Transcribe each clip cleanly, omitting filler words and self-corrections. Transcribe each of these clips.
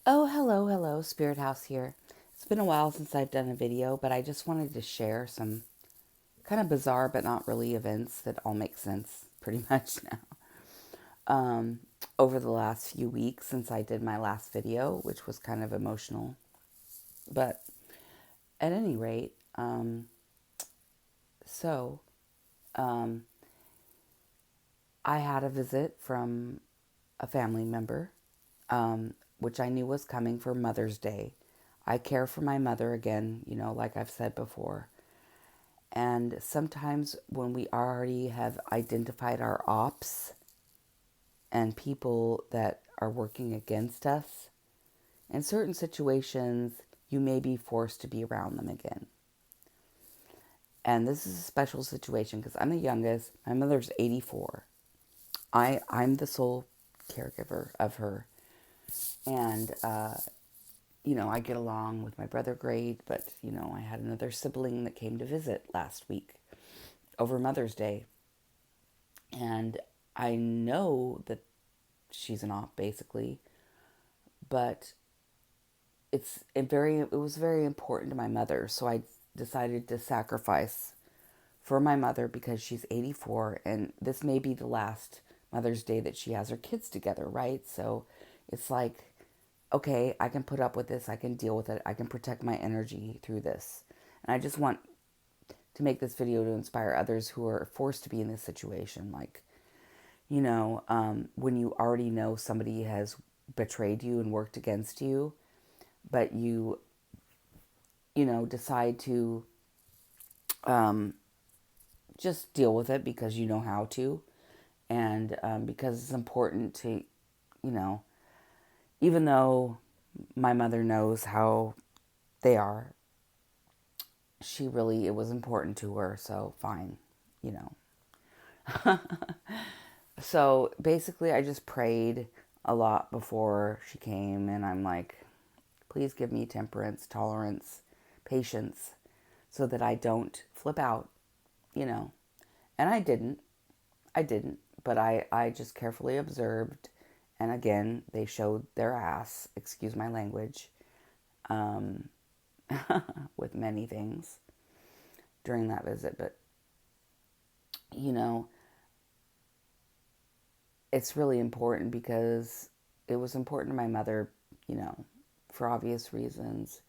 Oh, hello, Spirit House here. It's been a while since I've done a video, but I just wanted to share some kind of bizarre but not really events that all make sense pretty much now. Um, Over the last few weeks since I did my last video, which was kind of emotional. But at any rate, so um, I had a visit from a family member, which I knew was coming for Mother's Day. I care for my mother again, like I've said before. And sometimes when we already have identified our ops and people that are working against us, in certain situations, you may be forced to be around them again. And this is a special situation because I'm the youngest. My mother's 84. I'm the sole caregiver of her. And, I get along with my brother great, but, I had another sibling that came to visit last week over Mother's Day. And I know that she's an op basically, but it was very important to my mother, so I decided to sacrifice for my mother because she's 84 and this may be the last Mother's Day that she has her kids together, right? So it's like, okay, I can put up with this, I can deal with it, I can protect my energy through this. And I just want to make this video to inspire others who are forced to be in this situation. Like, when you already know somebody has betrayed you and worked against you, but decide to just deal with it because you know how to, and because it's important to, you know, even though my mother knows how they are, it was important to her, so fine, you know. So basically, I just prayed a lot before she came, and I'm like, please give me temperance, tolerance, patience, so that I don't flip out, you know. And I didn't. But I just carefully observed. And again, they showed their ass, excuse my language, um, with many things during that visit. But, you know, it's really important because it was important to my mother, for obvious reasons.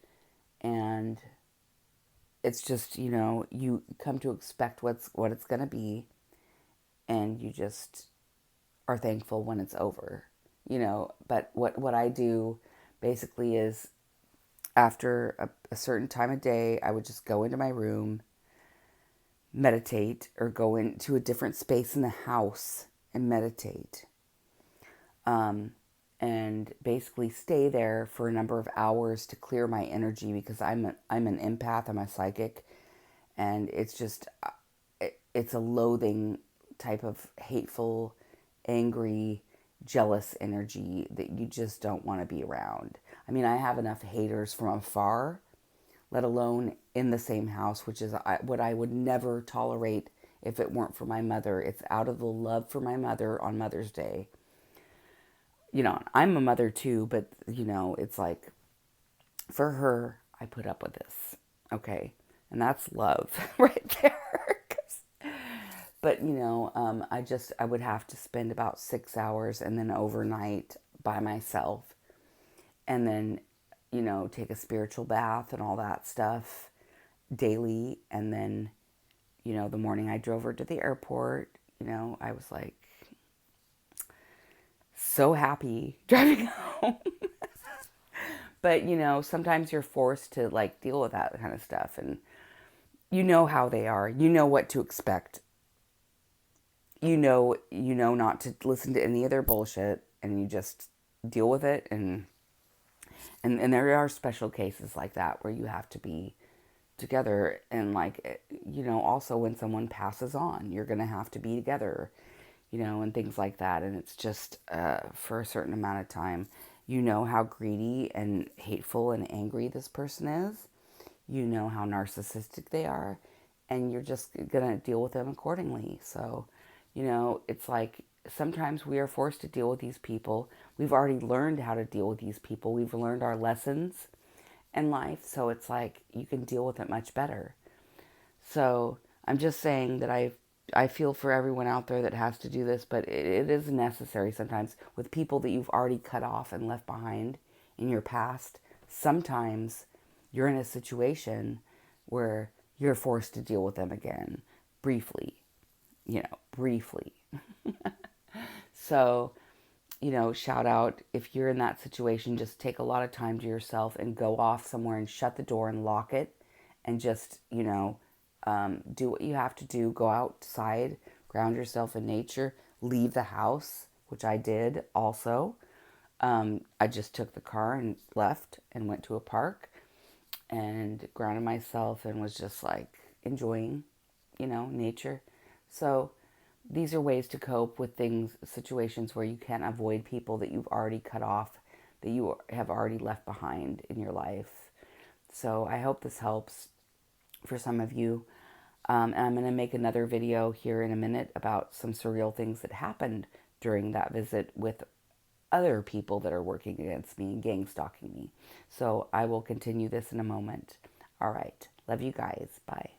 And it's just, you come to expect what it's going to be, and you just are thankful when it's over, But what I do basically is after a certain time of day, I would just go into my room, meditate, or go into a different space in the house and meditate. Um, and basically stay there for a number of hours to clear my energy because I'm an empath, I'm a psychic, and it's just it's a loathing type of hateful, angry, jealous energy that you just don't want to be around. I mean, I have enough haters from afar, let alone in the same house, which is what I would never tolerate if it weren't for my mother. It's out of the love for my mother on Mother's Day. I'm a mother too, but, it's like for her, I put up with this. Okay. And that's love right there. But, I would have to spend about 6 hours and then overnight by myself. And then, take a spiritual bath and all that stuff daily. And then, the morning I drove her to the airport, I was like so happy driving home. But, sometimes you're forced to like deal with that kind of stuff. And you know how they are, you know what to expect. You know not to listen to any of their bullshit, and you just deal with it. And there are special cases like that where you have to be together, and like, also when someone passes on, you're gonna have to be together, and things like that. And it's just for a certain amount of time. You know how greedy and hateful and angry this person is. You know how narcissistic they are, and you're just gonna deal with them accordingly. So, it's like sometimes we are forced to deal with these people. We've already learned how to deal with these people. We've learned our lessons in life. So it's like you can deal with it much better. So I'm just saying that I feel for everyone out there that has to do this, but it is necessary sometimes with people that you've already cut off and left behind in your past. Sometimes you're in a situation where you're forced to deal with them again briefly, briefly. So, shout out if you're in that situation, just take a lot of time to yourself and go off somewhere and shut the door and lock it and just, do what you have to do. Go outside, ground yourself in nature, leave the house, which I did also. I just took the car and left and went to a park and grounded myself and was just like enjoying, nature. So these are ways to cope with things, situations where you can't avoid people that you've already cut off, that you have already left behind in your life. So I hope this helps for some of you. And I'm going to make another video here in a minute about some surreal things that happened during that visit with other people that are working against me and gang stalking me. So I will continue this in a moment. All right. Love you guys. Bye.